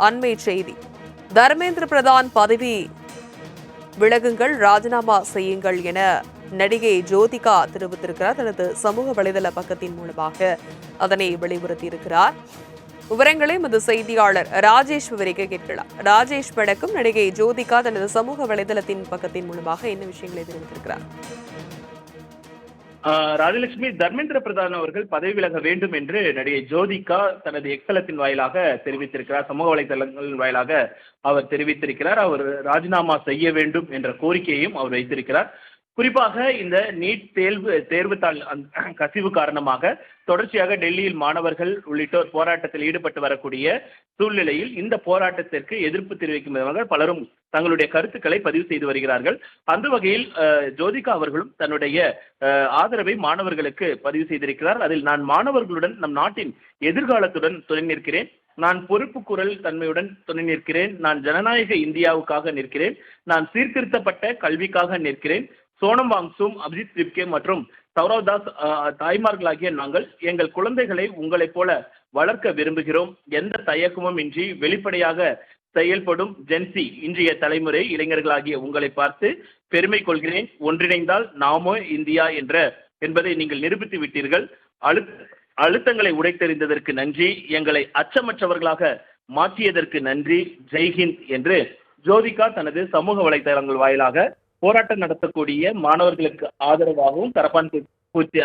அண்மை செய்தி. தர்மேந்திர பிரதான் பதவி விலகுங்கள், ராஜினாமா செய்யுங்கள் என நடிகை ஜோதிகா தெரிவித்திருக்கிறார். தனது சமூக வலைதள பக்கத்தின் மூலமாக அதனை வெளியுறுத்தியிருக்கிறார். விவரங்களை எமது செய்தியாளர் ராஜேஷ் விவரிக்க கேட்கலாம். ராஜேஷ், வணக்கம். நடிகை ஜோதிகா தனது சமூக வலைதளத்தின் பக்கத்தின் மூலமாக என்ன விஷயங்களை தெரிவித்திருக்கிறார்? ராஜலட்சுமி, தர்மேந்திர பிரதான் அவர்கள் பதவி விலக வேண்டும் என்று நடிகை ஜோதிகா தனது எக்ஸலத்தின் வாயிலாக தெரிவித்திருக்கிறார். சமூக வலைதளங்களின் வாயிலாக அவர் தெரிவித்திருக்கிறார். அவர் ராஜினாமா செய்ய வேண்டும் என்ற கோரிக்கையையும் அவர் வைத்திருக்கிறார். குறிப்பாக இந்த நீட் தேர்வுத்தாள் கசிவு காரணமாக தொடர்ச்சியாக டெல்லியில் மாணவர்கள் உள்ளிட்டோர் போராட்டத்தில் ஈடுபட்டு வரக்கூடிய சூழ்நிலையில் இந்த போராட்டத்திற்கு எதிர்ப்பு தெரிவிக்கும் விதமாக பலரும் தங்களுடைய கருத்துக்களை பதிவு செய்து வருகிறார்கள். அந்த வகையில் ஜோதிகா அவர்களும் தன்னுடைய ஆதரவை மாணவர்களுக்கு பதிவு செய்திருக்கிறார். அதில் நான் மாணவர்களுடன், நம் நாட்டின் எதிர்காலத்துடன் துணை நிற்கிறேன், நான் பொறுப்பு குரல் தன்மையுடன் துணை நிற்கிறேன், நான் ஜனநாயக இந்தியாவுக்காக நிற்கிறேன், நான் சீர்திருத்தப்பட்ட கல்விக்காக நிற்கிறேன், சோனம் வாங்சும், அபிஜித் திப்கே மற்றும் சௌரவ் தாஸ் தாய்மார்களாகிய நாங்கள் எங்கள் குழந்தைகளை உங்களைப் போல வளர்க்க விரும்புகிறோம். எந்த தயக்கமும் இன்றி வெளிப்படையாக செயல்படும் ஜென்சி இன்றைய தலைமுறை இளைஞர்களாகிய உங்களை பார்த்து பெருமை கொள்கிறேன். ஒன்றிணைந்தால் நாமோ இந்தியா என்பதை நீங்கள் நிரூபித்து விட்டீர்கள். அழுத்தங்களை உடைத்தெறிந்ததற்கு நன்றி, எங்களை அச்சமற்றவர்களாக மாற்றியதற்கு நன்றி, ஜெய்ஹிந்த் என்று ஜோதிகா தனது சமூக வலைதளங்கள் வாயிலாக போராட்டம் நடத்தக்கூடிய மாணவர்களுக்கு ஆதரவாகவும் தரப்பான்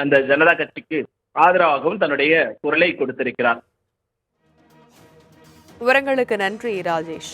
அந்த ஜனதா கட்சிக்கு ஆதரவாகவும் தன்னுடைய குரலை கொடுத்திருக்கிறார். விவரங்களுக்கு நன்றி ராஜேஷ்.